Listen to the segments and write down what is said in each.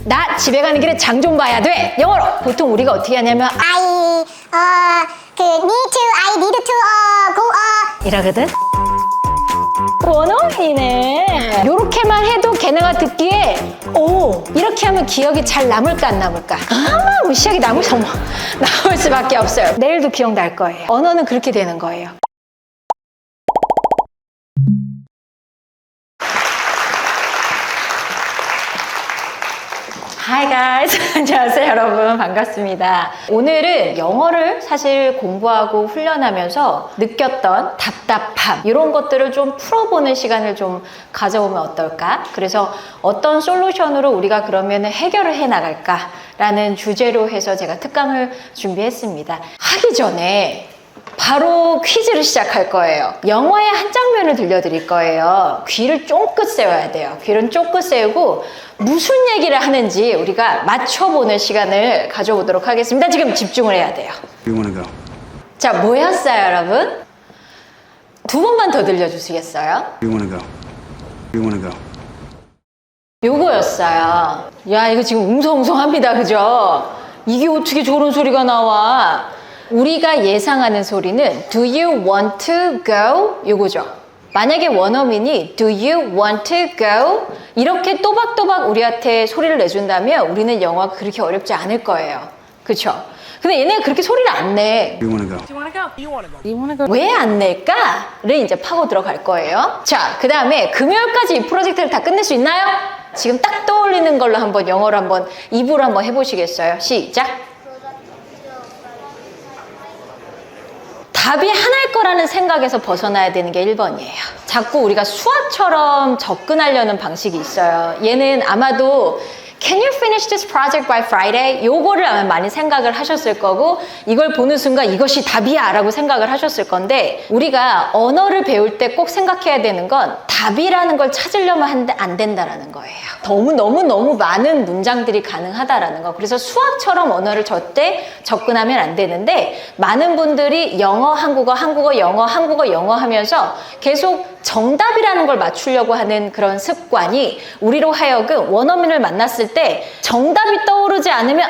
나 집에 가는 길에 장 좀 봐야 돼. 영어로 보통 우리가 어떻게 하냐면 I need to go 이러거든. 원어민이네. 요렇게만 해도 걔네가 듣기에 오 이렇게 하면 기억이 잘 남을까 안 남을까? 아마 무시하게 남을 수밖에 없어요. 내일도 기억날 거예요. 언어는 그렇게 되는 거예요. Hi guys. 안녕하세요 여러분. 반갑습니다. 오늘은 영어를 사실 공부하고 훈련하면서 느꼈던 답답함 이런 것들을 좀 풀어보는 시간을 좀 가져보면 어떨까? 그래서 어떤 솔루션으로 우리가 그러면 해결을 해 나갈까? 라는 주제로 해서 제가 특강을 준비했습니다. 하기 전에 바로 퀴즈를 시작할 거예요. 영화의 한 장면을 들려드릴 거예요. 귀를 쫑긋 세워야 돼요. 귀를 쫑긋 세우고 무슨 얘기를 하는지 우리가 맞춰보는 시간을 가져보도록 하겠습니다. 지금 집중을 해야 돼요. You wanna go? 자, 뭐였어요, 여러분? 두 번만 더 들려주시겠어요? You wanna go? You wanna go? 요거였어요. 야, 이거 지금 웅성웅성합니다. 그죠? 이게 어떻게 저런 소리가 나와? 우리가 예상하는 소리는 Do you want to go? 요거죠. 만약에 원어민이 Do you want to go? 이렇게 또박또박 우리한테 소리를 내준다면 우리는 영어가 그렇게 어렵지 않을 거예요. 그쵸? 근데 얘네가 그렇게 소리를 안 내. You wanna go? You wanna go? You wanna go? You wanna go? 왜 안 낼까?를 이제 파고 들어갈 거예요. 자, 그 다음에 금요일까지 이 프로젝트를 다 끝낼 수 있나요? 지금 딱 떠올리는 걸로 한번 영어로 한번 입으로 한번 해보시겠어요? 시작! 답이 하나일 거라는 생각에서 벗어나야 되는 게 1번이에요. 자꾸 우리가 수학처럼 접근하려는 방식이 있어요. 얘는 아마도 Can you finish this project by Friday? 요거를 아마 많이 생각을 하셨을 거고 이걸 보는 순간 이것이 답이야 라고 생각을 하셨을 건데 우리가 언어를 배울 때 꼭 생각해야 되는 건 답이라는 걸 찾으려면 안 된다라는 거예요. 너무 많은 문장들이 가능하다라는 거. 그래서 수학처럼 언어를 절대 접근하면 안 되는데 많은 분들이 영어, 한국어, 한국어, 영어, 한국어, 영어 하면서 계속 정답이라는 걸 맞추려고 하는 그런 습관이 우리로 하여금 원어민을 만났을 때 정답이 떠오르지 않으면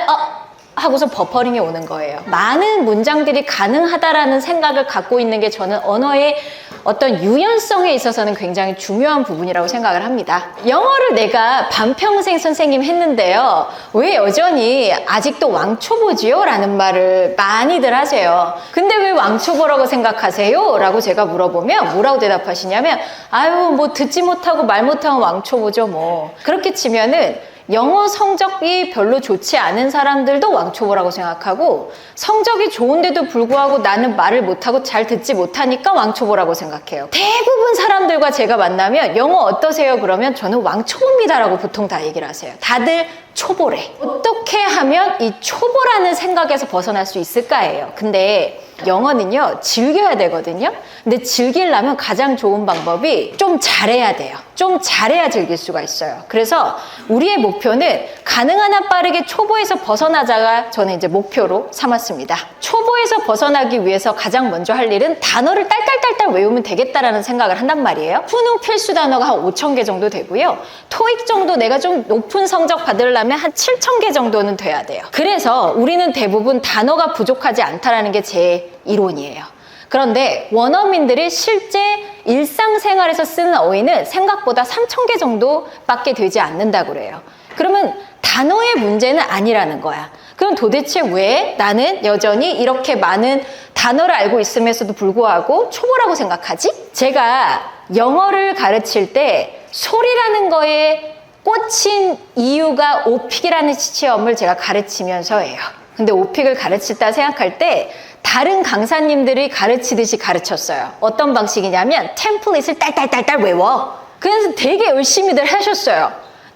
하고서 버퍼링이 오는 거예요. 많은 문장들이 가능하다라는 생각을 갖고 있는 게 저는 언어의 어떤 유연성에 있어서는 굉장히 중요한 부분이라고 생각을 합니다. 영어를 내가 반평생 선생님 했는데요. 왜 여전히 아직도 왕초보지요? 라는 말을 많이들 하세요. 근데 왜 왕초보라고 생각하세요? 라고 제가 물어보면 뭐라고 대답하시냐면 아유 뭐 듣지 못하고 말 못하면 왕초보죠 뭐. 그렇게 치면은 영어 성적이 별로 좋지 않은 사람들도 왕초보라고 생각하고 성적이 좋은데도 불구하고 나는 말을 못하고 잘 듣지 못하니까 왕초보라고 생각해요. 대부분 사람들과 제가 만나면 영어 어떠세요? 그러면 저는 왕초보입니다라고 보통 다 얘기를 하세요. 다들 초보래. 어떻게 하면 이 초보라는 생각에서 벗어날 수 있을까예요. 근데 영어는요 즐겨야 되거든요. 근데 즐기려면 가장 좋은 방법이 좀 잘해야 돼요. 좀 잘해야 즐길 수가 있어요. 그래서 우리의 목표는 가능한 한 빠르게 초보에서 벗어나자가 저는 이제 목표로 삼았습니다. 초보에서 벗어나기 위해서 가장 먼저 할 일은 단어를 딸딸딸딸 외우면 되겠다라는 생각을 한단 말이에요. 수능 필수 단어가 한 5,000개 정도 되고요. 토익 정도 내가 좀 높은 성적 받으려면 한 7,000개 정도는 돼야 돼요. 그래서 우리는 대부분 단어가 부족하지 않다라는 게 제 이론이에요. 그런데 원어민들이 실제 일상생활에서 쓰는 어휘는 생각보다 3,000개 정도밖에 되지 않는다고 그래요. 그러면 단어의 문제는 아니라는 거야. 그럼 도대체 왜 나는 여전히 이렇게 많은 단어를 알고 있음에도 불구하고 초보라고 생각하지? 제가 영어를 가르칠 때 소리라는 거에 꽂힌 이유가 오픽이라는 시험을 제가 가르치면서예요. 근데 오픽을 가르치다 생각할 때 다른 강사님들이 가르치듯이 가르쳤어요. 어떤 방식이냐면 템플릿을 딸딸딸딸 외워. 그래서 되게 열심히들 하셨어요.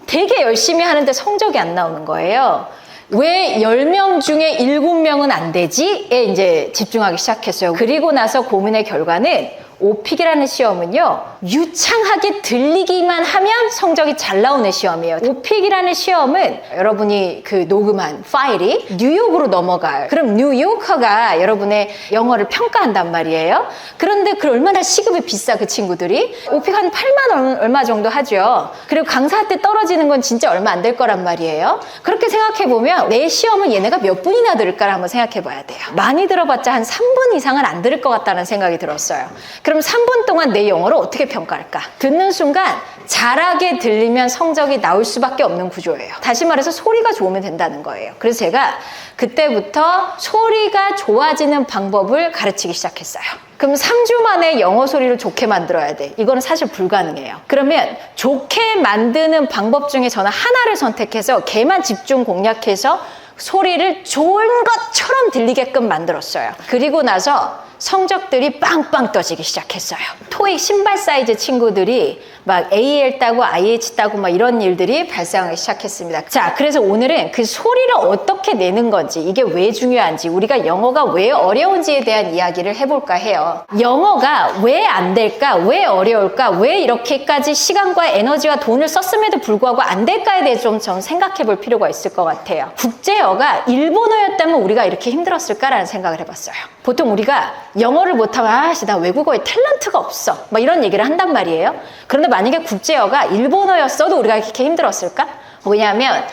되게 열심히 하는데 성적이 안 나오는 거예요. 왜 10명 중에 7명은 안 되지? 에 이제 집중하기 시작했어요. 그리고 나서 고민의 결과는 오픽이라는 시험은요, 유창하게 들리기만 하면 성적이 잘 나오는 시험이에요. 오픽이라는 시험은 여러분이 그 녹음한 파일이 뉴욕으로 넘어가요. 그럼 뉴요커가 여러분의 영어를 평가한단 말이에요. 그런데 그 얼마나 시급이 비싸, 그 친구들이. 오픽 한 8만 원 얼마 정도 하죠. 그리고 강사한테 떨어지는 건 진짜 얼마 안 될 거란 말이에요. 그렇게 생각해보면 내 시험은 얘네가 몇 분이나 들을까를 한번 생각해봐야 돼요. 많이 들어봤자 한 3분 이상은 안 들을 것 같다는 생각이 들었어요. 그럼 3분 동안 내 영어를 어떻게 평가할까? 듣는 순간 잘하게 들리면 성적이 나올 수밖에 없는 구조예요. 다시 말해서 소리가 좋으면 된다는 거예요. 그래서 제가 그때부터 소리가 좋아지는 방법을 가르치기 시작했어요. 그럼 3주 만에 영어 소리를 좋게 만들어야 돼. 이거는 사실 불가능해요. 그러면 좋게 만드는 방법 중에 저는 하나를 선택해서 걔만 집중 공략해서 소리를 좋은 것처럼 들리게끔 만들었어요. 그리고 나서 성적들이 빵빵 떠지기 시작했어요. 토익 신발 사이즈 친구들이 막 AL 따고 IH 따고 막 이런 일들이 발생하기 시작했습니다. 자, 그래서 오늘은 그 소리를 어떻게 내는 건지, 이게 왜 중요한지, 우리가 영어가 왜 어려운지에 대한 이야기를 해볼까 해요. 영어가 왜 안 될까? 왜 어려울까? 왜 이렇게까지 시간과 에너지와 돈을 썼음에도 불구하고 안 될까에 대해 좀 생각해 볼 필요가 있을 것 같아요. 국제어가 일본어였다면 우리가 이렇게 힘들었을까라는 생각을 해봤어요. 보통 우리가 영어를 못하면 아씨 나 외국어에 탤런트가 없어 막 이런 얘기를 한단 말이에요. 그런데 만약에 국제어가 일본어였어도 우리가 이렇게 힘들었을까? 왜냐하면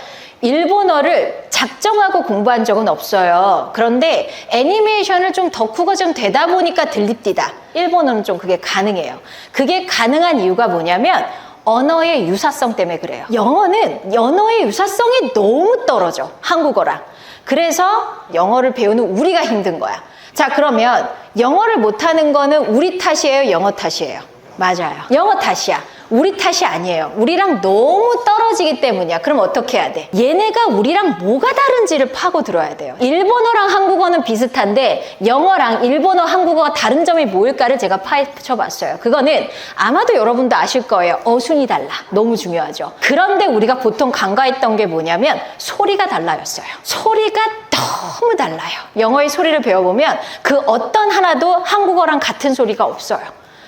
일본어를 작정하고 공부한 적은 없어요. 그런데 애니메이션을 좀 덕후가 좀 되다 보니까 들립디다. 일본어는 좀 그게 가능해요. 그게 가능한 이유가 뭐냐면 언어의 유사성 때문에 그래요. 영어는 언어의 유사성이 너무 떨어져, 한국어랑. 그래서 영어를 배우는 우리가 힘든 거야. 자, 그러면 영어를 못하는 거는 우리 탓이에요? 영어 탓이에요? 맞아요. 영어 탓이야. 우리 탓이 아니에요. 우리랑 너무 떨어지기 때문이야. 그럼 어떻게 해야 돼? 얘네가 우리랑 뭐가 다른지를 파고 들어야 돼요. 일본어랑 한국어는 비슷한데 영어랑 일본어, 한국어가 다른 점이 뭐일까를 제가 파헤쳐봤어요. 그거는 아마도 여러분도 아실 거예요. 어순이 달라. 너무 중요하죠. 그런데 우리가 보통 간과했던 게 뭐냐면 소리가 달라였어요. 소리가 너무 달라요. 영어의 소리를 배워보면 그 어떤 하나도 한국어랑 같은 소리가 없어요.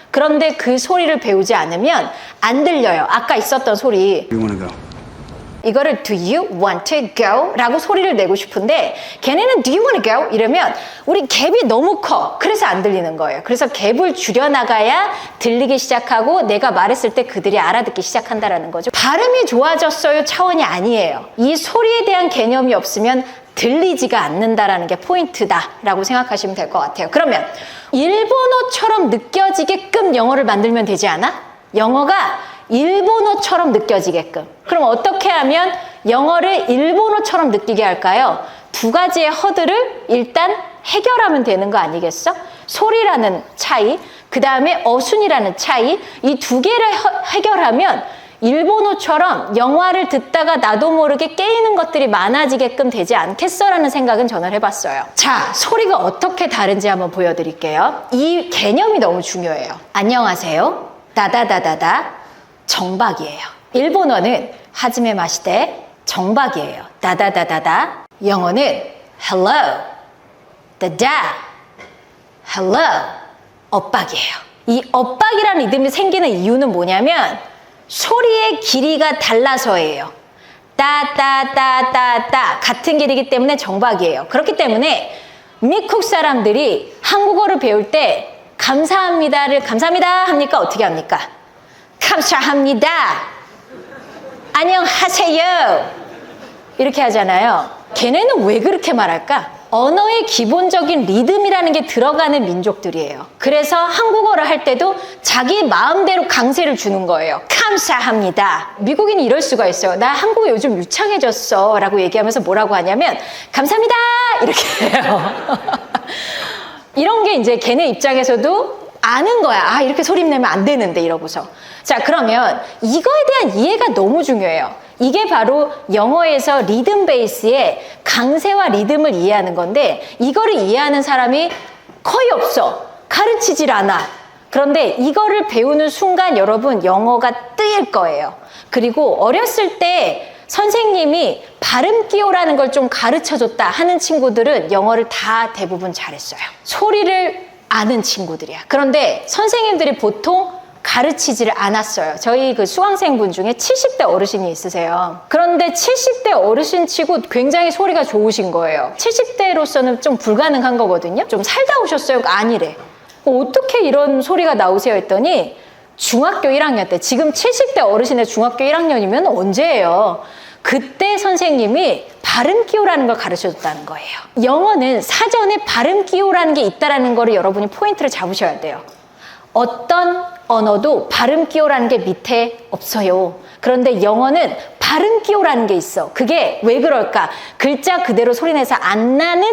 그런데 그 소리를 배우지 않으면 안 들려요. 아까 있었던 소리. You wanna go? 이거를 Do you want to go? 라고 소리를 내고 싶은데 걔네는 Do you want to go? 이러면 우리 갭이 너무 커. 그래서 안 들리는 거예요. 그래서 갭을 줄여나가야 들리기 시작하고 내가 말했을 때 그들이 알아듣기 시작한다는 거죠. 발음이 좋아졌어요 차원이 아니에요. 이 소리에 대한 개념이 없으면 들리지가 않는다라는 게 포인트다라고 생각하시면 될 것 같아요. 그러면 일본어처럼 느껴지게끔 영어를 만들면 되지 않아? 영어가 일본어처럼 느껴지게끔. 그럼 어떻게 하면 영어를 일본어처럼 느끼게 할까요? 두 가지의 허들을 일단 해결하면 되는 거 아니겠어? 소리라는 차이, 그 다음에 어순이라는 차이, 이 두 개를 해결하면 일본어처럼 영화를 듣다가 나도 모르게 깨이는 것들이 많아지게끔 되지 않겠어라는 생각은 저는 해봤어요. 자, 소리가 어떻게 다른지 한번 보여드릴게요. 이 개념이 너무 중요해요. 안녕하세요. 다다다다다 정박이에요. 일본어는 하지메 마시테 정박이에요. 다다다다다. 영어는 hello, 다다, hello, 엇박이에요. 이 엇박이라는 리듬이 생기는 이유는 뭐냐면 소리의 길이가 달라서예요. 따따따따따 같은 길이기 때문에 정박이에요. 그렇기 때문에 미국 사람들이 한국어를 배울 때 감사합니다를 감사합니다 합니까? 어떻게 합니까? 감사합니다. 안녕하세요. 이렇게 하잖아요. 걔네는 왜 그렇게 말할까? 언어의 기본적인 리듬이라는 게 들어가는 민족들이에요. 그래서 한국어를 할 때도 자기 마음대로 강세를 주는 거예요. 감사합니다. 미국인이 이럴 수가 있어요. 나 한국어 요즘 유창해졌어 라고 얘기하면서 뭐라고 하냐면 감사합니다 이렇게 해요. 이런 게 이제 걔네 입장에서도 아는 거야. 아, 이렇게 소리 내면 안 되는데 이러고서. 자, 그러면 이거에 대한 이해가 너무 중요해요. 이게 바로 영어에서 리듬 베이스의 강세와 리듬을 이해하는 건데 이거를 이해하는 사람이 거의 없어. 가르치질 않아. 그런데 이거를 배우는 순간 여러분 영어가 뜨일 거예요. 그리고 어렸을 때 선생님이 발음 기호라는 걸 좀 가르쳐줬다 하는 친구들은 영어를 다 대부분 잘했어요. 소리를 아는 친구들이야. 그런데 선생님들이 보통 가르치지를 않았어요. 저희 그 수강생분 중에 70대 어르신이 있으세요. 그런데 70대 어르신 치고 굉장히 소리가 좋으신 거예요. 70대로서는 좀 불가능한 거거든요. 좀 살다 오셨어요? 아니래. 어떻게 이런 소리가 나오세요? 했더니 중학교 1학년 때, 지금 70대 어르신의 중학교 1학년이면 언제예요? 그때 선생님이 발음 기호라는 걸 가르쳐줬다는 거예요. 영어는 사전에 발음 기호라는 게 있다는 거를 여러분이 포인트를 잡으셔야 돼요. 어떤 언어도 발음 기호라는 게 밑에 없어요. 그런데 영어는 발음 기호라는 게 있어. 그게 왜 그럴까? 글자 그대로 소리내서 안 나는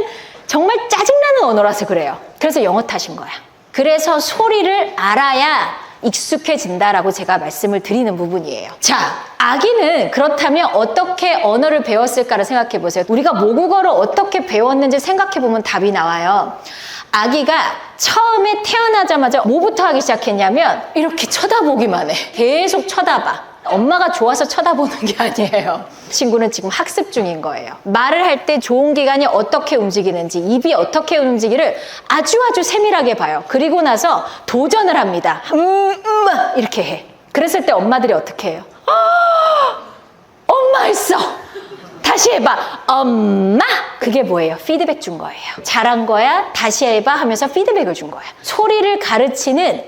정말 짜증나는 언어라서 그래요. 그래서 영어 탓인 거야. 그래서 소리를 알아야 익숙해진다라고 제가 말씀을 드리는 부분이에요. 자, 아기는 그렇다면 어떻게 언어를 배웠을까를 생각해 보세요. 우리가 모국어를 어떻게 배웠는지 생각해 보면 답이 나와요. 아기가 처음에 태어나자마자 뭐부터 하기 시작했냐면 이렇게 쳐다보기만 해. 계속 쳐다봐. 엄마가 좋아서 쳐다보는 게 아니에요. 친구는 지금 학습 중인 거예요. 말을 할 때 좋은 기관이 어떻게 움직이는지, 입이 어떻게 움직이를 아주 세밀하게 봐요. 그리고 나서 도전을 합니다. 이렇게 해. 그랬을 때 엄마들이 어떻게 해요? 엄마 했어. 다시 해봐. 엄마. 그게 뭐예요? 피드백 준 거예요. 잘한 거야. 다시 해봐 하면서 피드백을 준 거야. 소리를 가르치는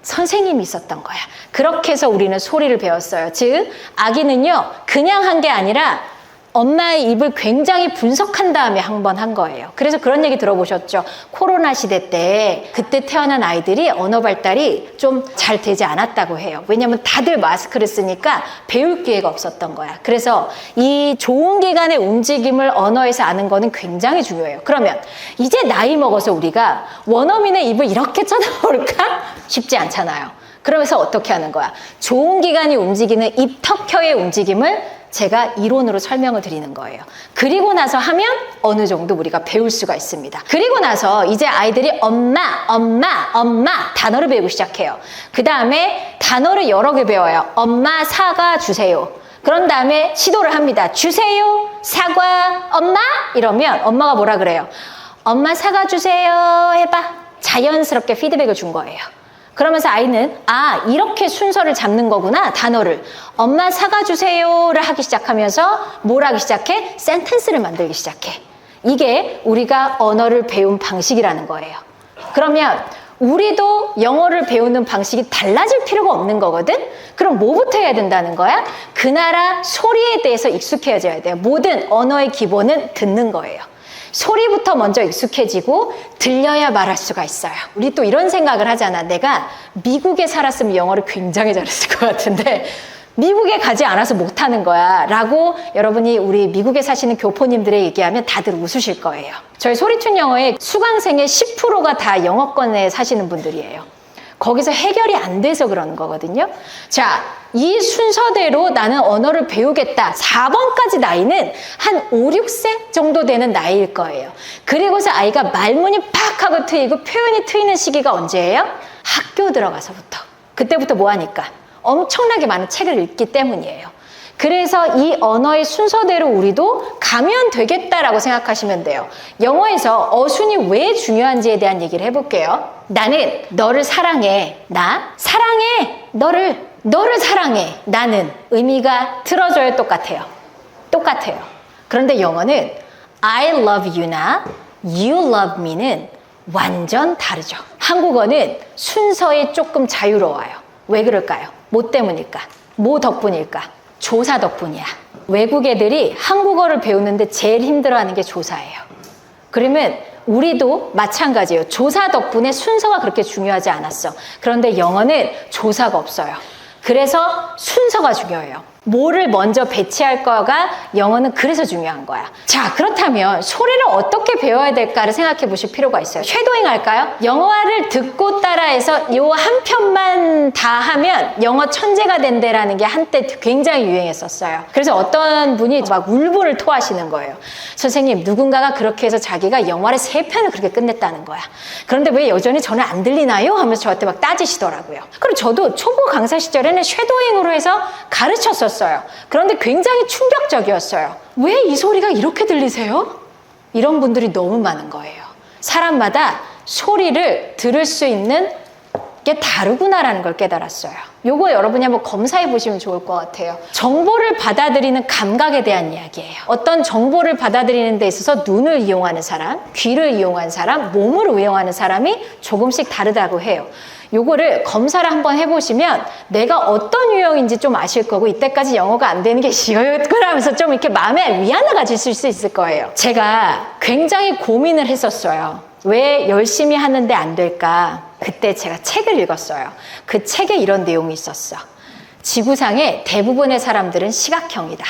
선생님이 있었던 거야. 그렇게 해서 우리는 소리를 배웠어요. 즉 아기는요 그냥 한 게 아니라 엄마의 입을 굉장히 분석한 다음에 한 번 한 거예요. 그래서 그런 얘기 들어보셨죠? 코로나 시대 때 그때 태어난 아이들이 언어 발달이 좀 잘 되지 않았다고 해요. 왜냐하면 다들 마스크를 쓰니까 배울 기회가 없었던 거야. 그래서 이 좋은 기관의 움직임을 언어에서 아는 거는 굉장히 중요해요. 그러면 이제 나이 먹어서 우리가 원어민의 입을 이렇게 쳐다볼까? 쉽지 않잖아요. 그러면서 어떻게 하는 거야? 좋은 기관이 움직이는 입, 턱, 혀의 움직임을 제가 이론으로 설명을 드리는 거예요. 그리고 나서 하면 어느 정도 우리가 배울 수가 있습니다. 그리고 나서 이제 아이들이 엄마 단어를 배우기 시작해요. 그 다음에 단어를 여러 개 배워요. 엄마 사과 주세요. 그런 다음에 시도를 합니다. 주세요, 사과, 엄마? 이러면 엄마가 뭐라 그래요? 엄마 사과 주세요 해봐. 자연스럽게 피드백을 준 거예요. 그러면서 아이는 이렇게 순서를 잡는 거구나. 단어를 엄마 사과 주세요를 하기 시작하면서 뭘 하기 시작해? 센텐스를 만들기 시작해. 이게 우리가 언어를 배운 방식이라는 거예요. 그러면 우리도 영어를 배우는 방식이 달라질 필요가 없는 거거든? 그럼 뭐부터 해야 된다는 거야? 그 나라 소리에 대해서 익숙해져야 돼요. 모든 언어의 기본은 듣는 거예요. 소리부터 먼저 익숙해지고 들려야 말할 수가 있어요. 우리 또 이런 생각을 하잖아. 내가 미국에 살았으면 영어를 굉장히 잘했을 것 같은데 미국에 가지 않아서 못하는 거야 라고 여러분이 우리 미국에 사시는 교포님들의 얘기하면 다들 웃으실 거예요. 저희 소리툰 영어의 수강생의 10%가 다 영어권에 사시는 분들이에요. 거기서 해결이 안 돼서 그러는 거거든요. 자, 이 순서대로 나는 언어를 배우겠다. 4번까지 나이는 한 5, 6세 정도 되는 나이일 거예요. 그리고서 아이가 말문이 팍 하고 트이고 표현이 트이는 시기가 언제예요? 학교 들어가서부터. 그때부터 뭐 하니까? 엄청나게 많은 책을 읽기 때문이에요. 그래서 이 언어의 순서대로 우리도 가면 되겠다라고 생각하시면 돼요. 영어에서 어순이 왜 중요한지에 대한 얘기를 해볼게요. 나는 너를 사랑해. 나 사랑해. 너를 사랑해. 나는 의미가 틀어져요. 똑같아요. 그런데 영어는 I love you나 you love me는 완전 다르죠. 한국어는 순서에 조금 자유로워요. 왜 그럴까요? 뭐 때문일까? 뭐 덕분일까? 조사 덕분이야. 외국 애들이 한국어를 배우는데 제일 힘들어하는 게 조사예요. 그러면 우리도 마찬가지예요. 조사 덕분에 순서가 그렇게 중요하지 않았어. 그런데 영어는 조사가 없어요. 그래서 순서가 중요해요. 뭐를 먼저 배치할 거가 영어는 그래서 중요한 거야. 자, 그렇다면 소리를 어떻게 배워야 될까를 생각해 보실 필요가 있어요. 쉐도잉 할까요? 영어를 듣고 따라해서 요 한 편만 다 하면 영어 천재가 된대라는 게 한때 굉장히 유행했었어요. 그래서 어떤 분이 막 울분을 토하시는 거예요. 선생님, 누군가가 그렇게 해서 자기가 영화를 3편을 그렇게 끝냈다는 거야. 그런데 왜 여전히 저는 안 들리나요? 하면서 저한테 막 따지시더라고요. 그리고 저도 초보 강사 시절에는 쉐도잉으로 해서 가르쳤었어요. 그런데 굉장히 충격적이었어요. 왜 이 소리가 이렇게 들리세요? 이런 분들이 너무 많은 거예요. 사람마다 소리를 들을 수 있는 게 다르구나라는 걸 깨달았어요. 요거 여러분이 한번 검사해 보시면 좋을 것 같아요. 정보를 받아들이는 감각에 대한 이야기예요. 어떤 정보를 받아들이는 데 있어서 눈을 이용하는 사람, 귀를 이용하는 사람, 몸을 이용하는 사람이 조금씩 다르다고 해요. 요거를 검사를 한번 해보시면 내가 어떤 유형인지 좀 아실 거고, 이때까지 영어가 안 되는 게 쉬웠구나 하면서 좀 이렇게 마음에 위안을 가질 수 있을 거예요. 제가 굉장히 고민을 했었어요. 왜 열심히 하는데 안 될까? 그때 제가 책을 읽었어요. 그 책에 이런 내용이 있었어. 지구상의 대부분의 사람들은 시각형이다.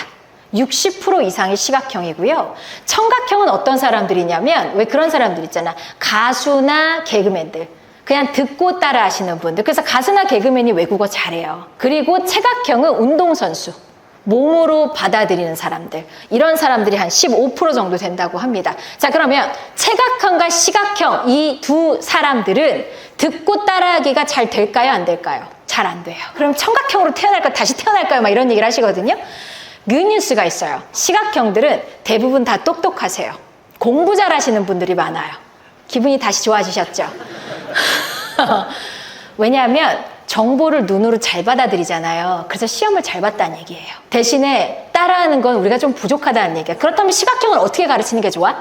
60% 이상이 시각형이고요. 청각형은 어떤 사람들이냐면, 왜 그런 사람들 있잖아. 가수나 개그맨들. 그냥 듣고 따라 하시는 분들. 그래서 가수나 개그맨이 외국어 잘해요. 그리고 체각형은 운동선수. 몸으로 받아들이는 사람들, 이런 사람들이 한 15% 정도 된다고 합니다. 자, 그러면 체각형과 시각형 이 두 사람들은 듣고 따라하기가 잘 될까요? 안 될까요? 잘 안 돼요. 그럼 청각형으로 태어날까? 다시 태어날까요? 막 이런 얘기를 하시거든요. 굿뉴스가 있어요. 시각형들은 대부분 다 똑똑하세요. 공부 잘하시는 분들이 많아요. 기분이 다시 좋아지셨죠? 왜냐하면 정보를 눈으로 잘 받아들이잖아요. 그래서 시험을 잘 봤다는 얘기예요. 대신에 따라하는 건 우리가 좀 부족하다는 얘기예요. 그렇다면 시각형은 어떻게 가르치는 게 좋아?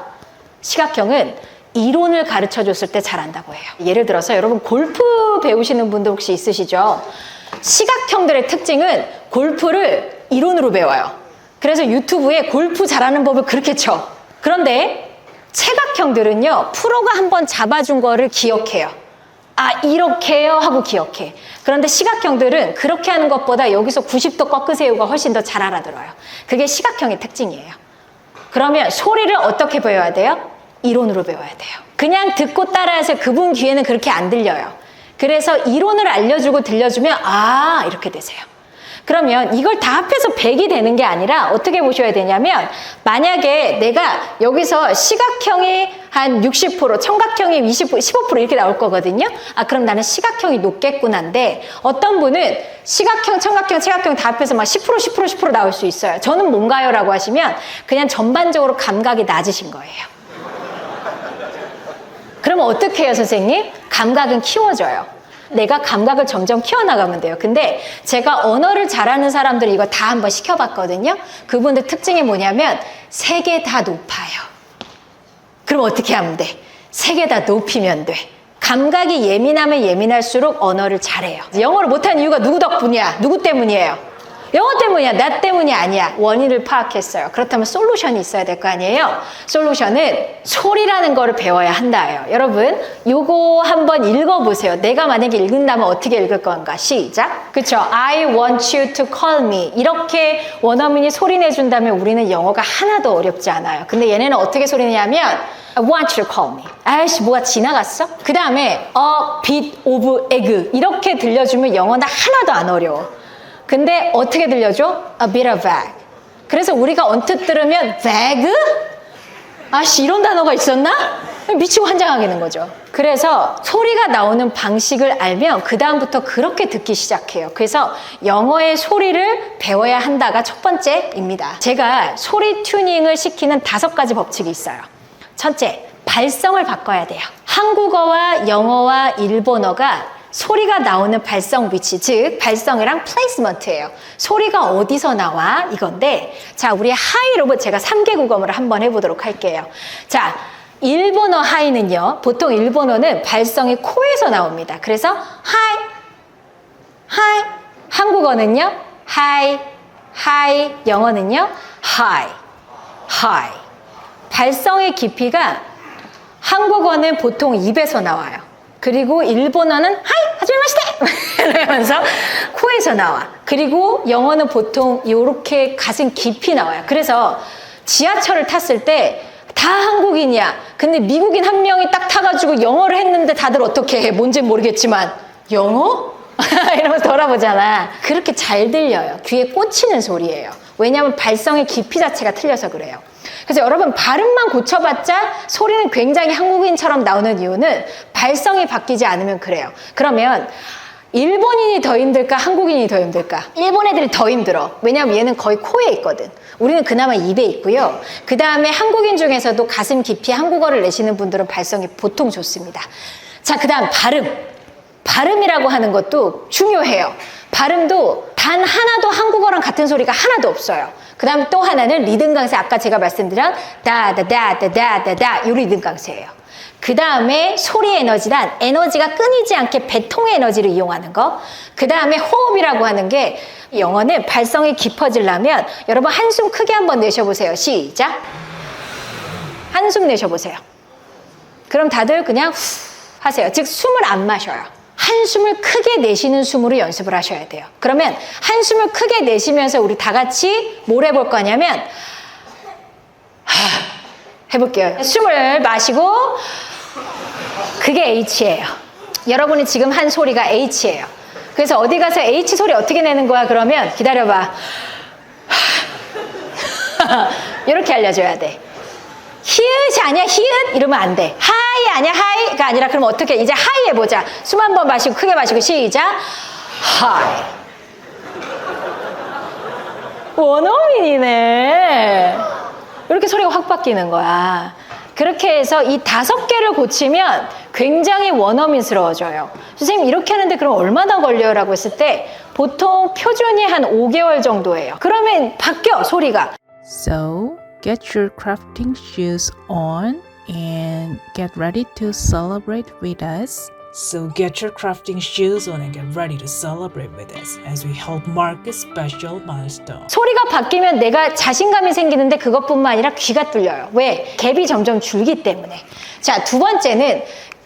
시각형은 이론을 가르쳐줬을 때 잘한다고 해요. 예를 들어서 여러분 골프 배우시는 분들 혹시 있으시죠? 시각형들의 특징은 골프를 이론으로 배워요. 그래서 유튜브에 골프 잘하는 법을 그렇게 쳐. 그런데 체각형들은요, 프로가 한번 잡아준 거를 기억해요. 아, 이렇게요 하고 기억해. 그런데 시각형들은 그렇게 하는 것보다 여기서 90도 꺾으세요가 훨씬 더 잘 알아들어요. 그게 시각형의 특징이에요. 그러면 소리를 어떻게 배워야 돼요? 이론으로 배워야 돼요. 그냥 듣고 따라해서 그분 귀에는 그렇게 안 들려요. 그래서 이론을 알려주고 들려주면 아, 이렇게 되세요. 그러면 이걸 다 합해서 100이 되는 게 아니라 어떻게 보셔야 되냐면, 만약에 내가 여기서 시각형이 한 60%, 청각형이 15% 이렇게 나올 거거든요. 아, 그럼 나는 시각형이 높겠구나인데, 어떤 분은 시각형, 청각형, 체각형 다 합해서 막 10% 나올 수 있어요. 저는 뭔가요? 라고 하시면 그냥 전반적으로 감각이 낮으신 거예요. 그러면 어떻게 해요, 선생님? 감각은 키워져요. 내가 감각을 점점 키워나가면 돼요. 근데 제가 언어를 잘하는 사람들 이거 다 한번 시켜봤거든요. 그분들 특징이 뭐냐면 3개 다 높아요. 그럼 어떻게 하면 돼? 3개 다 높이면 돼. 감각이 예민하면 예민할수록 언어를 잘해요. 영어를 못하는 이유가 누구 덕분이야? 누구 때문이에요? 영어 때문이야. 나 때문이 아니야. 원인을 파악했어요. 그렇다면 솔루션이 있어야 될 거 아니에요? 솔루션은 소리라는 거를 배워야 한다예요. 여러분, 요거 한번 읽어보세요. 내가 만약에 읽는다면 어떻게 읽을 건가? 시작. 그쵸? I want you to call me. 이렇게 원어민이 소리 내준다면 우리는 영어가 하나도 어렵지 않아요. 근데 얘네는 어떻게 소리 내냐면 I want you to call me. 아이씨, 뭐가 지나갔어? 그 다음에 a bit of egg. 이렇게 들려주면 영어는 하나도 안 어려워. 근데 어떻게 들려줘? A bit of egg. 그래서 우리가 언뜻 들으면 egg? 아씨, 이런 단어가 있었나? 미치고 환장하게 되는 거죠. 그래서 소리가 나오는 방식을 알면 그 다음부터 그렇게 듣기 시작해요. 그래서 영어의 소리를 배워야 한다가 첫 번째입니다. 제가 소리 튜닝을 시키는 5가지 법칙이 있어요. 첫째, 발성을 바꿔야 돼요. 한국어와 영어와 일본어가 소리가 나오는 발성 위치, 즉 발성이랑 플레이스먼트예요. 소리가 어디서 나와? 이건데, 자, 우리 하이로 제가 3개 국어를 한번 해보도록 할게요. 자, 일본어 하이는요, 보통 일본어는 발성이 코에서 나옵니다. 그래서 하이. 한국어는요, 하이. 영어는요, 하이. 발성의 깊이가 한국어는 보통 입에서 나와요. 그리고 일본어는 하이 하지마시테 이러면서 코에서 나와. 그리고 영어는 보통 이렇게 가슴 깊이 나와요. 그래서 지하철을 탔을 때 다 한국인이야. 근데 미국인 한 명이 딱 타가지고 영어를 했는데 다들 어떻게 해? 뭔지 모르겠지만 영어? 이러면서 돌아보잖아. 그렇게 잘 들려요. 귀에 꽂히는 소리예요. 왜냐하면 발성의 깊이 자체가 틀려서 그래요. 그래서 여러분 발음만 고쳐봤자 소리는 굉장히 한국인처럼 나오는 이유는 발성이 바뀌지 않으면 그래요. 그러면 일본인이 더 힘들까? 한국인이 더 힘들까? 일본 애들이 더 힘들어. 왜냐면 얘는 거의 코에 있거든. 우리는 그나마 입에 있고요. 그 다음에 한국인 중에서도 가슴 깊이 한국어를 내시는 분들은 발성이 보통 좋습니다. 자, 그 다음 발음. 발음이라고 하는 것도 중요해요. 발음도 단 하나도 한국어랑 같은 소리가 하나도 없어요. 그 다음 또 하나는 리듬 강세. 아까 제가 말씀드린 다다다다다다다 이 리듬 강세예요. 그 다음에 소리 에너지란 에너지가 끊이지 않게 배통의 에너지를 이용하는 거. 그 다음에 호흡이라고 하는 게 영어는 발성이 깊어지려면 여러분 한숨 크게 한번 내쉬어보세요. 시작. 한숨 내쉬어보세요. 그럼 다들 그냥 후 하세요. 즉 숨을 안 마셔요. 한숨을 크게 내쉬는 숨으로 연습을 하셔야 돼요. 그러면 한숨을 크게 내쉬면서 우리 다 같이 뭘 해볼 거냐면 해볼게요. 숨을 마시고 그게 H예요. 여러분이 지금 한 소리가 H예요. 그래서 어디 가서 H 소리 어떻게 내는 거야? 그러면 기다려봐. 이렇게 알려줘야 돼. 히읗이 아니야 히읗 이러면 안 돼. 하이 아니야 하이가 아니라 그럼 어떻게 이제 하이 해보자. 숨 한 번 마시고 크게 마시고 시작. 하이. 원어민이네. 이렇게 소리가 확 바뀌는 거야. 그렇게 해서 이 5개를 고치면 굉장히 원어민스러워져요. 선생님 이렇게 하는데 그럼 얼마나 걸려요? 라고 했을 때 보통 표준이 한 5개월 정도예요. 그러면 바뀌어 소리가. So, get your crafting shoes on and get ready to celebrate with us. So get your crafting shoes on and get ready to celebrate with us as we help mark a special milestone. 소리가 바뀌면 내가 자신감이 생기는데 그것뿐만 아니라 귀가 뚫려요. 왜? 갭이 점점 줄기 때문에. 자, 두 번째는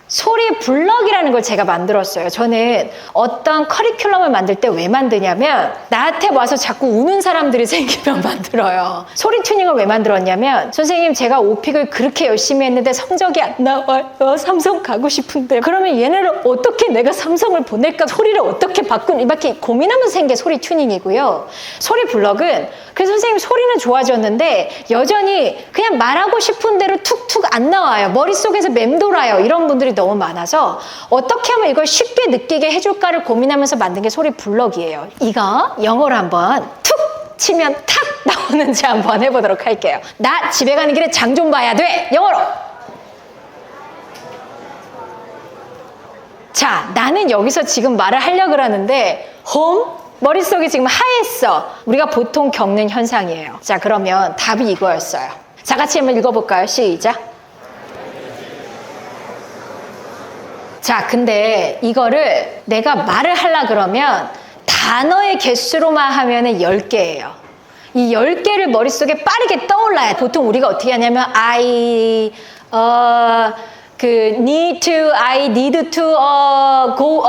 소리 블럭이라는 걸 제가 만들었어요. 저는 어떤 커리큘럼을 만들 때 왜 만드냐면 나한테 와서 자꾸 우는 사람들이 생기면 만들어요. 소리 튜닝을 왜 만들었냐면 선생님 제가 오픽을 그렇게 열심히 했는데 성적이 안 나와요. 삼성 가고 싶은데 그러면 얘네를 어떻게 내가 삼성을 보낼까? 소리를 어떻게 이렇게 고민하면서 생긴 소리 튜닝이고요. 소리 블럭은 그래서 선생님 소리는 좋아졌는데 여전히 그냥 말하고 싶은 대로 툭툭 안 나와요. 머릿속에서 맴돌아요. 이런 분들이 너무 많아서 어떻게 하면 이걸 쉽게 느끼게 해줄까를 고민하면서 만든 게 소리 블럭이에요. 이거 영어로 한번 툭 치면 탁 나오는지 한번 해보도록 할게요. 나 집에 가는 길에 장 좀 봐야 돼. 영어로. 자, 나는 여기서 지금 말을 하려고 그러는데 홈? 머릿속이 지금 하얘어. 우리가 보통 겪는 현상이에요. 자, 그러면 답이 이거였어요. 자, 같이 한번 읽어볼까요? 시작. 자, 근데 이거를 내가 말을 하려 그러면 단어의 개수로만 하면은 10개예요. 이 10개를 머릿속에 빠르게 떠올라야 보통 우리가 어떻게 하냐면 need to, I need to, go,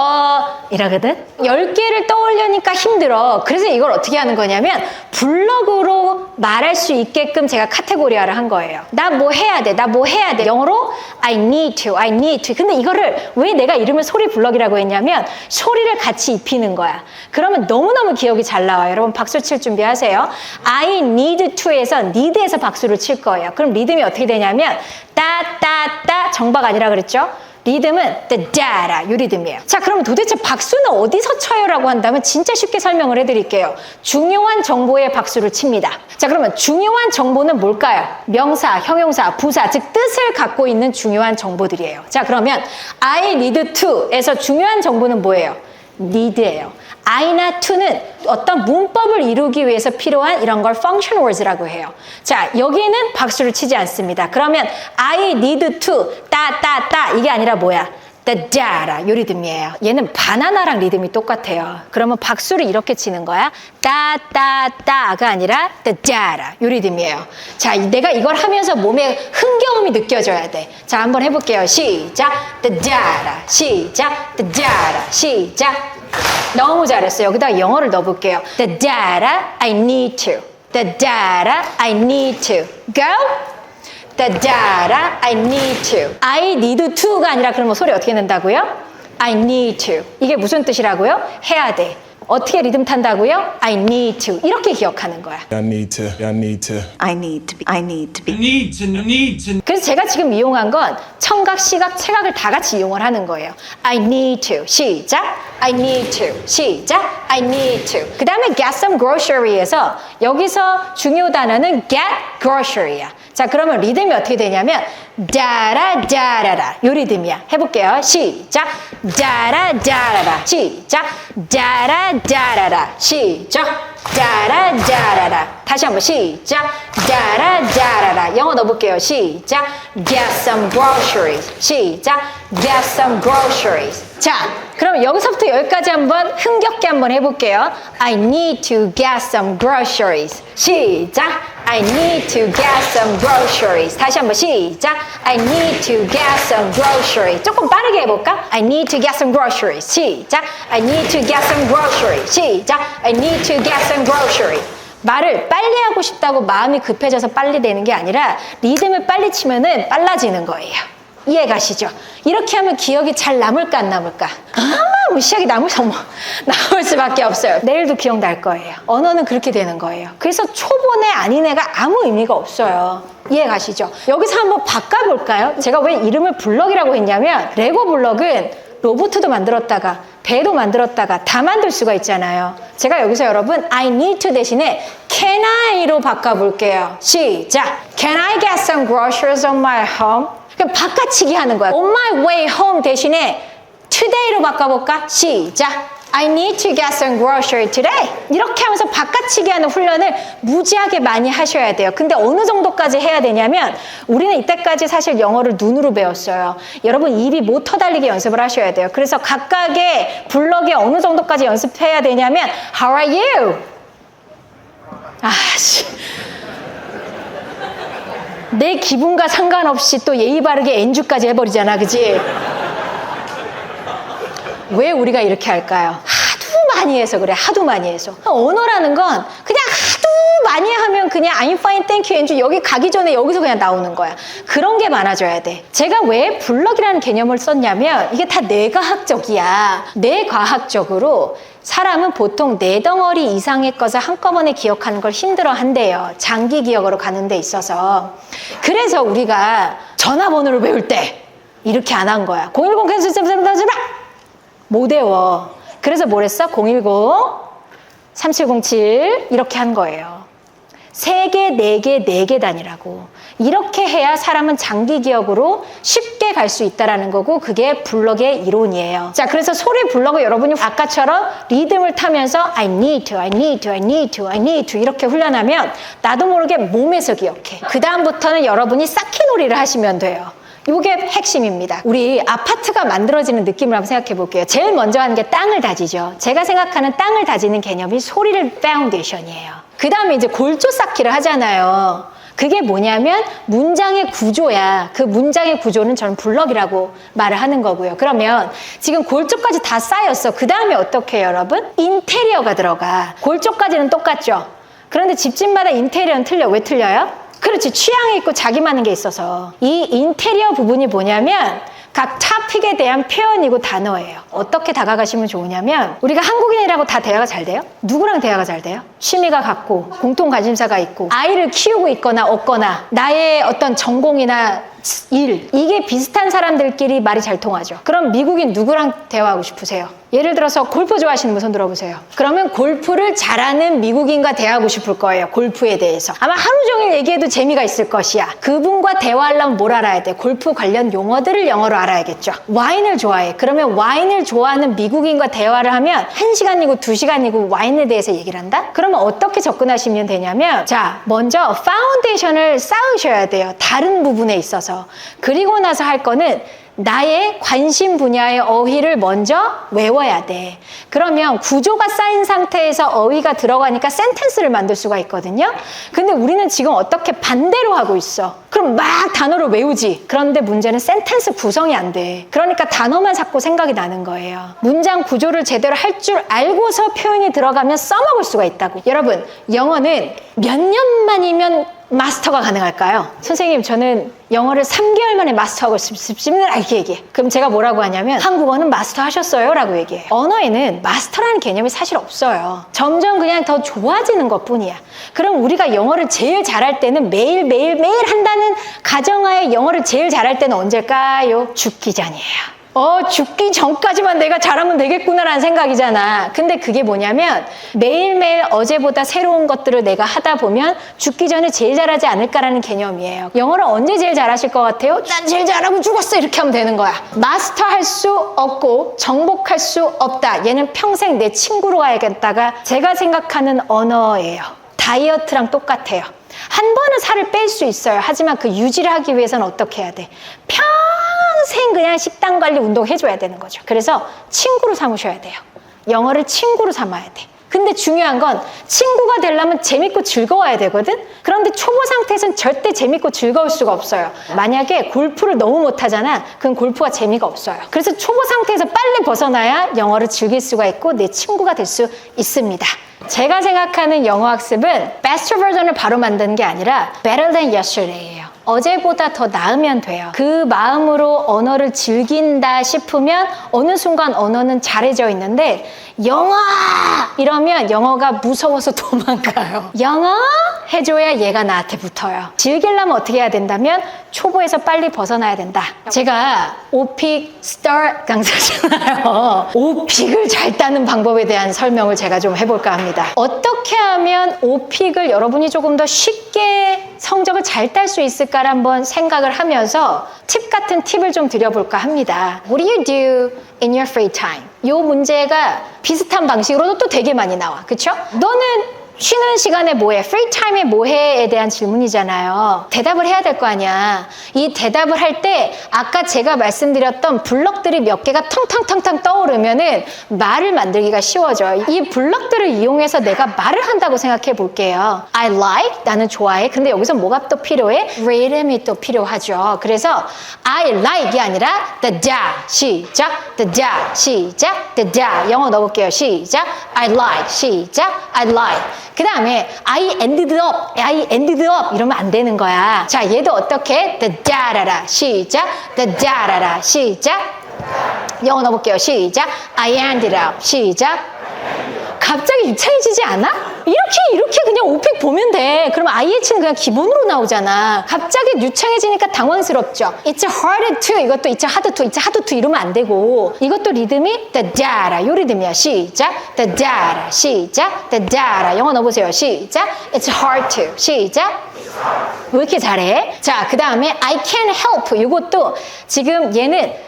이러거든? 10개를 떠올려니까 힘들어. 그래서 이걸 어떻게 하는 거냐면, 블럭으로 말할 수 있게끔 제가 카테고리화를 한 거예요. 나 뭐 해야 돼? 나 뭐 해야 돼? 영어로, I need to, I need to. 근데 이거를 왜 내가 이름을 소리 블럭이라고 했냐면, 소리를 같이 입히는 거야. 그러면 너무너무 기억이 잘 나와요. 여러분 박수 칠 준비하세요. I need to에서 need에서 박수를 칠 거예요. 그럼 리듬이 어떻게 되냐면, 따따따 정박 아니라 그랬죠? 리듬은 따따라 이 리듬이에요. 자, 그럼 도대체 박수는 어디서 쳐요? 라고 한다면 진짜 쉽게 설명을 해드릴게요. 중요한 정보에 박수를 칩니다. 자, 그러면 중요한 정보는 뭘까요? 명사, 형용사, 부사, 즉 뜻을 갖고 있는 중요한 정보들이에요. 자, 그러면 I need to에서 중요한 정보는 뭐예요? need예요. I나 to는 어떤 문법을 이루기 위해서 필요한 이런 걸 function words라고 해요. 자, 여기는 박수를 치지 않습니다. 그러면 I need to 따따따 이게 아니라 뭐야? 따따라 이 리듬이에요. 얘는 바나나랑 리듬이 똑같아요. 그러면 박수를 이렇게 치는 거야. 따따따가 아니라 따따라 이 리듬이에요. 자, 내가 이걸 하면서 몸에 흥겨움이 느껴져야 돼. 자, 한번 해볼게요. 시작. 따따라 시작. 따따라 시작. 너무 잘했어요. 여기다가 영어를 넣어볼게요. 따따라 I need to. 따따라 I need to. Go. 따따라 I need to. I need to가 아니라 그러면 소리 어떻게 낸다고요? I need to. 이게 무슨 뜻이라고요? 해야 돼. 어떻게 리듬 탄다고요? I need to. 이렇게 기억하는 거야. I need to. I need to. I need to be. I need to be. need to. 그래서 제가 지금 이용한 건 청각, 시각, 체각을 다 같이 이용을 하는 거예요. I need to. 시작. I need to. 시작. I need to. 그 다음에 get some grocery에서 여기서 중요 단어는 get grocery야. 자, 그러면 리듬이 어떻게 되냐면 다라다라라 요 리듬이야. 해볼게요. 시작. 다라다라라. 시작. 다라다라라. 시작. 다라다라라. 다시 한번 시작. 다라다라라. 영어 넣어볼게요. 시작. Get some groceries. 시작. Get some groceries. 자, 그럼 여기서부터 여기까지 한번 흥겹게 한번 해볼게요. I need to get some groceries. 시작. I need to get some groceries. 다시 한번 시작. I need to get some groceries. 조금 빠르게 해볼까? I need to get some groceries. 시작. I need to get some groceries. 시작. I need to get some groceries. 말을 빨리 하고 싶다고 마음이 급해져서 빨리 되는 게 아니라 리듬을 빨리 치면은 빨라지는 거예요. 이해 가시죠? 이렇게 하면 기억이 잘 남을까 안 남을까? 무시하게 나올 수밖에 없어요. 내일도 기억날 거예요. 언어는 그렇게 되는 거예요. 그래서 초보네 아니네가 아무 의미가 없어요. 이해 가시죠? 여기서 한번 바꿔볼까요? 제가 왜 이름을 블럭이라고 했냐면 레고 블럭은 로봇도 만들었다가 배도 만들었다가 다 만들 수가 있잖아요. 제가 여기서 여러분 I need to 대신에 can I로 바꿔볼게요. 시작! Can I get some groceries on my home? 그럼 바꿔치기 하는 거야. On my way home 대신에 today로 바꿔볼까? 시작! I need to get some grocery today. 이렇게 하면서 바꿔치기 하는 훈련을 무지하게 많이 하셔야 돼요. 근데 어느 정도까지 해야 되냐면 우리는 이때까지 사실 영어를 눈으로 배웠어요. 여러분 입이 못 터달리게 연습을 하셔야 돼요. 그래서 각각의 블럭에 어느 정도까지 연습해야 되냐면 How are you? 내 기분과 상관없이 또 예의 바르게 N주까지 해버리잖아. 그치? 왜 우리가 이렇게 할까요? 하도 많이 해서 그래. 하도 많이 해서. 언어라는 건 그냥 하도 많이 하면 그냥 I'm fine, thank you, Andrew 여기 가기 전에 여기서 그냥 나오는 거야. 그런 게 많아져야 돼. 제가 왜 블럭이라는 개념을 썼냐면 이게 다 뇌과학적이야. 뇌과학적으로 사람은 보통 4덩어리 이상의 것을 한꺼번에 기억하는 걸 힘들어 한대요. 장기 기억으로 가는 데 있어서. 그래서 우리가 전화번호를 외울 때 이렇게 안 한 거야. 010 못 외워. 그래서 뭘 했어? 010 3707 이렇게 한 거예요. 3개, 4개, 4개 단위라고. 이렇게 해야 사람은 장기 기억으로 쉽게 갈 수 있다라는 거고 그게 블럭의 이론이에요. 자, 그래서 소리 블럭을 여러분이 아까처럼 리듬을 타면서 I need to, I need to, I need to, I need to 이렇게 훈련하면 나도 모르게 몸에서 기억해. 그 다음부터는 여러분이 쌓기놀이를 하시면 돼요. 이게 핵심입니다. 우리 아파트가 만들어지는 느낌을 한번 생각해 볼게요. 제일 먼저 하는 게 땅을 다지죠. 제가 생각하는 땅을 다지는 개념이 소리를 파운데이션이에요. 그 다음에 이제 골조 쌓기를 하잖아요. 그게 뭐냐면 문장의 구조야. 그 문장의 구조는 저는 블럭이라고 말을 하는 거고요. 그러면 지금 골조까지 다 쌓였어. 그 다음에 어떻게 해요, 여러분? 인테리어가 들어가. 골조까지는 똑같죠. 그런데 집집마다 인테리어는 틀려. 왜 틀려요? 그렇지. 취향이 있고 자기만의 게 있어서. 이 인테리어 부분이 뭐냐면 각 토픽에 대한 표현이고 단어예요. 어떻게 다가가시면 좋으냐면 우리가 한국인이라고 다 대화가 잘 돼요? 누구랑 대화가 잘 돼요? 취미가 같고 공통 관심사가 있고 아이를 키우고 있거나 없거나 나의 어떤 전공이나 일 이게 비슷한 사람들끼리 말이 잘 통하죠. 그럼 미국인 누구랑 대화하고 싶으세요? 예를 들어서 골프 좋아하시는 분 손 들어보세요. 그러면 골프를 잘하는 미국인과 대화하고 싶을 거예요. 골프에 대해서. 아마 하루 종일 얘기해도 재미가 있을 것이야. 그분과 대화하려면 뭘 알아야 돼? 골프 관련 용어들을 영어로 알아야겠죠. 와인을 좋아해. 그러면 와인을 좋아하는 미국인과 대화를 하면 1시간이고 2시간이고 와인에 대해서 얘기를 한다? 그러면 어떻게 접근하시면 되냐면 자, 먼저 파운데이션을 쌓으셔야 돼요. 다른 부분에 있어서. 그리고 나서 할 거는 나의 관심 분야의 어휘를 먼저 외워야 돼. 그러면 구조가 쌓인 상태에서 어휘가 들어가니까 센텐스를 만들 수가 있거든요. 근데 우리는 지금 어떻게 반대로 하고 있어. 그럼 막 단어를 외우지. 그런데 문제는 센텐스 구성이 안 돼. 그러니까 단어만 자꾸 생각이 나는 거예요. 문장 구조를 제대로 할 줄 알고서 표현이 들어가면 써먹을 수가 있다고. 여러분, 영어는 몇 년 만이면 마스터가 가능할까요? 선생님, 저는 영어를 3개월 만에 마스터하고 싶습니다. 이렇게 얘기해. 그럼 제가 뭐라고 하냐면 한국어는 마스터 하셨어요? 라고 얘기해. 언어에는 마스터라는 개념이 사실 없어요. 점점 그냥 더 좋아지는 것뿐이야. 그럼 우리가 영어를 제일 잘할 때는 매일 한다는 가정하에 영어를 제일 잘할 때는 언제일까요? 죽기 전이에요. 죽기 전까지만 내가 잘하면 되겠구나라는 생각이잖아. 근데 그게 뭐냐면 매일매일 어제보다 새로운 것들을 내가 하다 보면 죽기 전에 제일 잘하지 않을까라는 개념이에요. 영어를 언제 제일 잘하실 것 같아요? 난 제일 잘하고 죽었어 이렇게 하면 되는 거야. 마스터할 수 없고 정복할 수 없다. 얘는 평생 내 친구로 가야겠다가 제가 생각하는 언어예요. 다이어트랑 똑같아요. 한 번은 살을 뺄 수 있어요. 하지만 그 유지를 하기 위해서는 어떻게 해야 돼? 평생 그냥 식단 관리 운동 해줘야 되는 거죠. 그래서 친구로 삼으셔야 돼요. 영어를 친구로 삼아야 돼. 근데 중요한 건 친구가 되려면 재밌고 즐거워야 되거든? 그런데 초보 상태에서는 절대 재밌고 즐거울 수가 없어요. 만약에 골프를 너무 못하잖아. 그럼 골프가 재미가 없어요. 그래서 초보 상태에서 빨리 벗어나야 영어를 즐길 수가 있고 내 친구가 될 수 있습니다. 제가 생각하는 영어 학습은 best 버전을 바로 만드는 게 아니라 better than yesterday예요. 어제보다 더 나으면 돼요. 그 마음으로 언어를 즐긴다 싶으면 어느 순간 언어는 잘해져 있는데 영어! 이러면 영어가 무서워서 도망가요. 영어? 해줘야 얘가 나한테 붙어요. 즐기려면 어떻게 해야 된다면 초보에서 빨리 벗어나야 된다. 제가 오픽 스타트 강사잖아요. 오픽을 잘 따는 방법에 대한 설명을 제가 좀 해볼까 합니다. 어떻게 하면 오픽을 여러분이 조금 더 쉽게 성적을 잘 딸 수 있을까를 한번 생각을 하면서 팁 같은 팁을 좀 드려볼까 합니다. What do you do in your free time? 이 문제가 비슷한 방식으로도 또 되게 많이 나와. 그쵸? 너는 쉬는 시간에 뭐해? 프리 타임에 뭐해?에 대한 질문이잖아요. 대답을 해야 될 거 아니야. 이 대답을 할 때 아까 제가 말씀드렸던 블럭들이 몇 개가 텅텅텅텅 떠오르면은 말을 만들기가 쉬워져요. 이 블럭들을 이용해서 내가 말을 한다고 생각해 볼게요. I like, 나는 좋아해. 근데 여기서 뭐가 또 필요해? rhythm이 또 필요하죠. 그래서 I like이 아니라 the da, 시작, the da, 시작, the da. 영어 넣어볼게요. 시작, I like, 시작, I like. 그 다음에 I ended up 이러면 안 되는 거야. 자, 얘도 어떻게? The da라라 시작, the da라라 시작. 영어 넣어볼게요. 시작, I ended up 시작. 갑자기 유창해지지 않아? 이렇게 그냥 오픽 보면 돼. 그럼 IH는 그냥 기본으로 나오잖아. 갑자기 유창해지니까 당황스럽죠. It's hard to, 이것도 it's hard to 이러면 안 되고, 이것도 리듬이 the da라, 요 리듬이야. 시작, the da라, 시작, the da라. 영어 넣어보세요. 시작, it's hard to, 시작. 왜 이렇게 잘해? 자, 그 다음에 I can help, 이것도 지금 얘는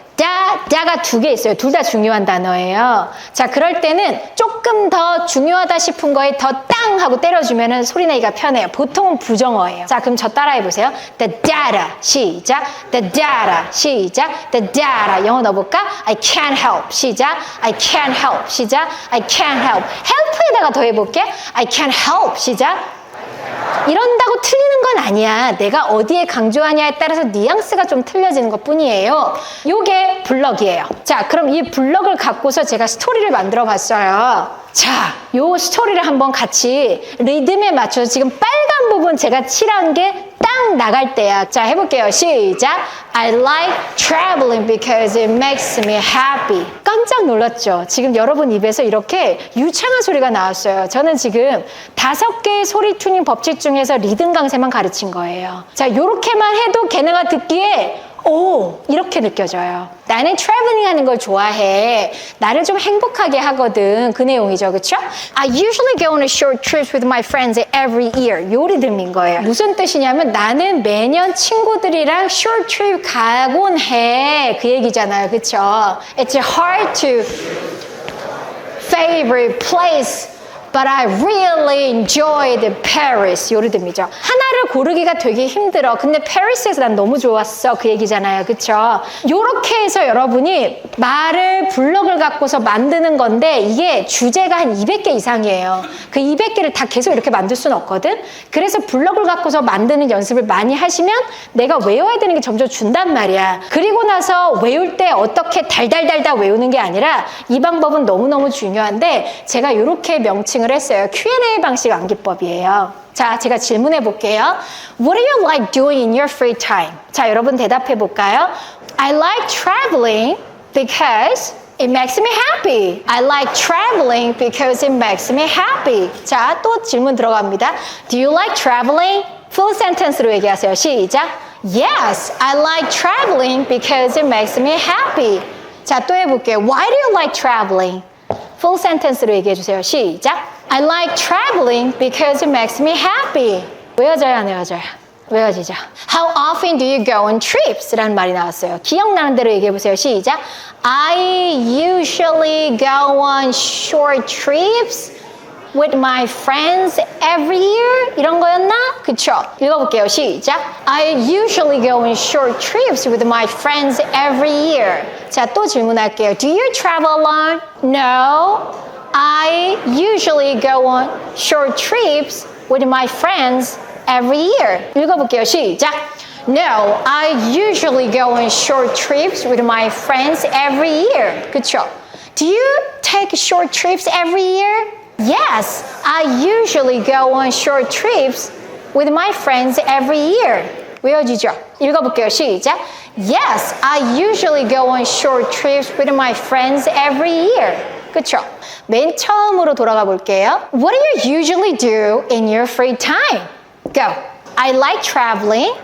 다가 두 개 있어요. 둘 다 중요한 단어예요. 자, 그럴 때는 조금 더 중요하다 싶은 거에 더 땅 하고 때려주면 소리 내기가 편해요. 보통은 부정어예요. 자, 그럼 저 따라해보세요. The data, 시작. The data, 시작. The data, 영어 넣어볼까? I can't help, 시작. I can't help, 시작. I can't help. help에다가 더 해볼게. I can't help, 시작. 이런다고 틀리는 건 아니야. 내가 어디에 강조하냐에 따라서 뉘앙스가 좀 틀려지는 것 뿐이에요. 요게 블럭이에요. 자, 그럼 이 블럭을 갖고서 제가 스토리를 만들어 봤어요. 자, 요 스토리를 한번 같이 리듬에 맞춰서 지금 빨간 부분 제가 칠한 게 딱 나갈 때야. 자, 해볼게요. 시작. I like traveling because it makes me happy. 깜짝 놀랐죠? 지금 여러분 입에서 이렇게 유창한 소리가 나왔어요. 저는 지금 5개의 소리 튜닝 법칙 중에서 리듬 강세만 가르친 거예요. 자, 요렇게만 해도 걔네가 듣기에 오, 이렇게 느껴져요. 나는 트래블링 하는 걸 좋아해. 나를 좀 행복하게 하거든. 그 내용이죠. 그쵸? I usually go on a short trip with my friends every year. 요 리듬인 거예요. 무슨 뜻이냐면 나는 매년 친구들이랑 short trip 가곤 해. 그 얘기잖아요. 그쵸? It's hard to favorite place. But I really enjoyed Paris. 요 리듬이죠. 하나를 고르기가 되게 힘들어. 근데 페리스에서 난 너무 좋았어. 그 얘기잖아요. 그쵸? 요렇게 해서 여러분이 말을 블럭을 갖고서 만드는 건데 이게 주제가 한 200개 이상이에요. 그 200개를 다 계속 이렇게 만들 수는 없거든. 그래서 블럭을 갖고서 만드는 연습을 많이 하시면 내가 외워야 되는 게 점점 준단 말이야. 그리고 나서 외울 때 어떻게 달달달달 외우는 게 아니라 이 방법은 너무너무 중요한데 제가 요렇게 명칭을 했어요. Q&A 방식 암기법이에요. 자, 제가 질문해 볼게요. What do you like doing in your free time? 자, 여러분 대답해 볼까요? I like traveling because it makes me happy. I like traveling because it makes me happy. 자, 또 질문 들어갑니다. Do you like traveling? Full sentence로 얘기하세요. 시작. Yes, I like traveling because it makes me happy. 자, 또 해볼게요. Why do you like traveling? Full sentence로 얘기해 주세요. 시작. I like traveling because it makes me happy. 외워져요, 안 외워져요? 외워지죠. How often do you go on trips? 라는 말이 나왔어요. 기억나는 대로 얘기해 보세요. 시작. I usually go on short trips with my friends every year. 이런 거였나? 그쵸? 읽어볼게요. 시작. I usually go on short trips with my friends every year. 자, 또 질문할게요. Do you travel alone? No. I usually go on short trips with my friends every year. 읽어볼게요. 시작. No, I usually go on short trips with my friends every year. 그쵸? Do you take short trips every year? Yes, I usually go on short trips with my friends every year. 외워지죠? 읽어볼게요. 시작. Yes, I usually go on short trips with my friends every year. 그쵸? 맨 처음으로 돌아가 볼게요. What do you usually do in your free time? Go. I like traveling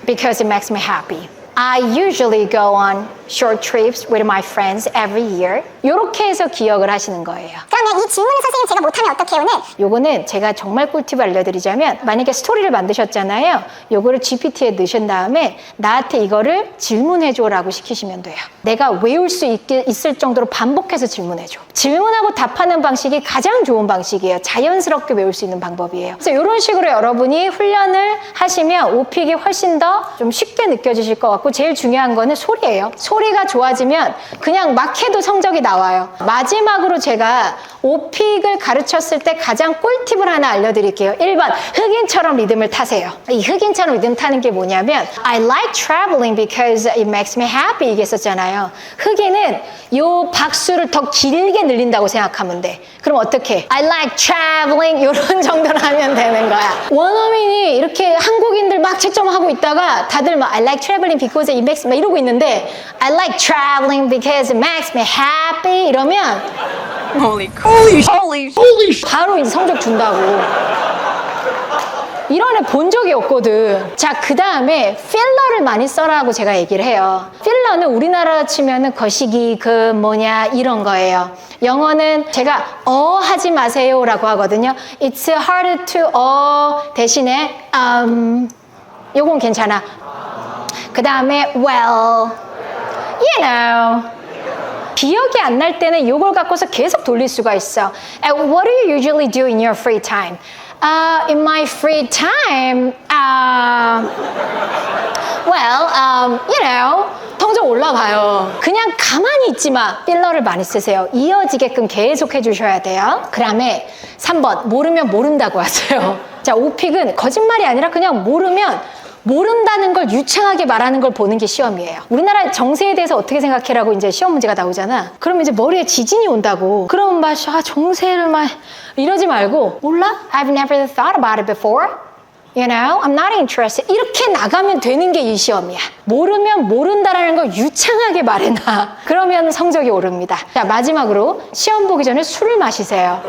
because it makes me happy. I usually go on short trips with my friends every year. 이렇게 해서 기억을 하시는 거예요. 그러면 이 질문을 선생님 제가 못하면 어떡해요는 요거는 제가 정말 꿀팁 알려드리자면 만약에 스토리를 만드셨잖아요. 요거를 GPT에 넣으신 다음에 나한테 이거를 질문해줘라고 시키시면 돼요. 내가 외울 수 있을 정도로 반복해서 질문해줘. 질문하고 답하는 방식이 가장 좋은 방식이에요. 자연스럽게 외울 수 있는 방법이에요. 그래서 이런 식으로 여러분이 훈련을 하시면 오픽이 훨씬 더 좀 쉽게 느껴지실 것 같고 제일 중요한 거는 소리예요. 소리가 좋아지면 그냥 막 해도 성적이 나와요. 마지막으로 제가 오픽을 가르쳤을 때 가장 꿀팁을 하나 알려드릴게요. 1번, 흑인처럼 리듬을 타세요. 이 흑인처럼 리듬 타는 게 뭐냐면 I like traveling because it makes me happy 이게 있었잖아요. 흑인은 요 박수를 더 길게 늘린다고 생각하면 돼. 그럼 어떻게? I like traveling 이런 정도로 하면 되는 거야. 원어민이 이렇게 한국인들 막 채점하고 있다가 다들 막 I like traveling because it makes me 막 이러고 있는데 I like traveling because it makes me happy 이러면 바로 이제 성적 준다고. 이런 애 본 적이 없거든. 자, 그 다음에 필러를 많이 써라고 제가 얘기를 해요. 필러는 우리나라 치면은 거시기, 그 뭐냐 이런 거예요. 영어는 제가 하지 마세요라고 하거든요. It's hard to 대신에 요건 괜찮아. 그 다음에 well, you know. 기억이 안 날 때는 이걸 갖고서 계속 돌릴 수가 있어. And what do you usually do in your free time? In my free time, you know, 성적 올라가요. 그냥 가만히 있지 마. 필러를 많이 쓰세요. 이어지게끔 계속 해주셔야 돼요. 그 다음에 3번, 모르면 모른다고 하세요. 자, 오픽은 거짓말이 아니라 그냥 모른다는 걸 유창하게 말하는 걸 보는 게 시험이에요. 우리나라 정세에 대해서 어떻게 생각해라고 이제 시험 문제가 나오잖아. 그러면 이제 머리에 지진이 온다고. 그러면 막 정세를 막 이러지 말고 몰라? I've never thought about it before. You know, I'm not interested. 이렇게 나가면 되는 게 이 시험이야. 모르면 모른다라는 걸 유창하게 말해놔. 그러면 성적이 오릅니다. 자, 마지막으로 시험 보기 전에 술을 마시세요.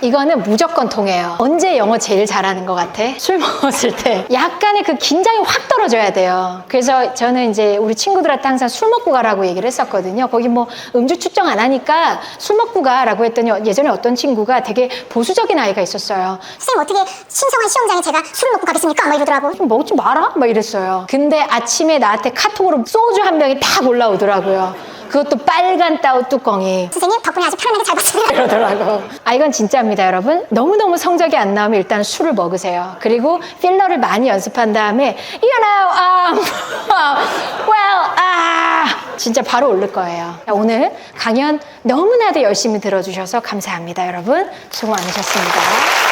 이거는 무조건 통해요. 언제 영어 제일 잘하는 것 같아? 술 먹었을 때. 약간의 그 긴장이 확 떨어져야 돼요. 그래서 저는 이제 우리 친구들한테 항상 술 먹고 가라고 얘기를 했었거든요. 거기 뭐 음주 측정 안 하니까 술 먹고 가라고 했더니 예전에 어떤 친구가 되게 보수적인 아이가 있었어요. 선생님 어떻게 신성한 시험장에 제가 술을 먹고 가겠습니까? 막 이러더라고. 좀 먹지 마라? 막 이랬어요. 근데 아침에 나한테 카톡으로 소주 한 병이 탁 올라오더라고요. 그것도 빨간 뚜껑이. 선생님 덕분에 아주 편안하게 잘 봤습니다. 그러더라고. 이건 진짜입니다, 여러분. 너무너무 성적이 안 나오면 일단 술을 먹으세요. 그리고 필러를 많이 연습한 다음에 you know, 진짜 바로 오를 거예요. 오늘 강연 너무나도 열심히 들어주셔서 감사합니다, 여러분. 수고 많으셨습니다.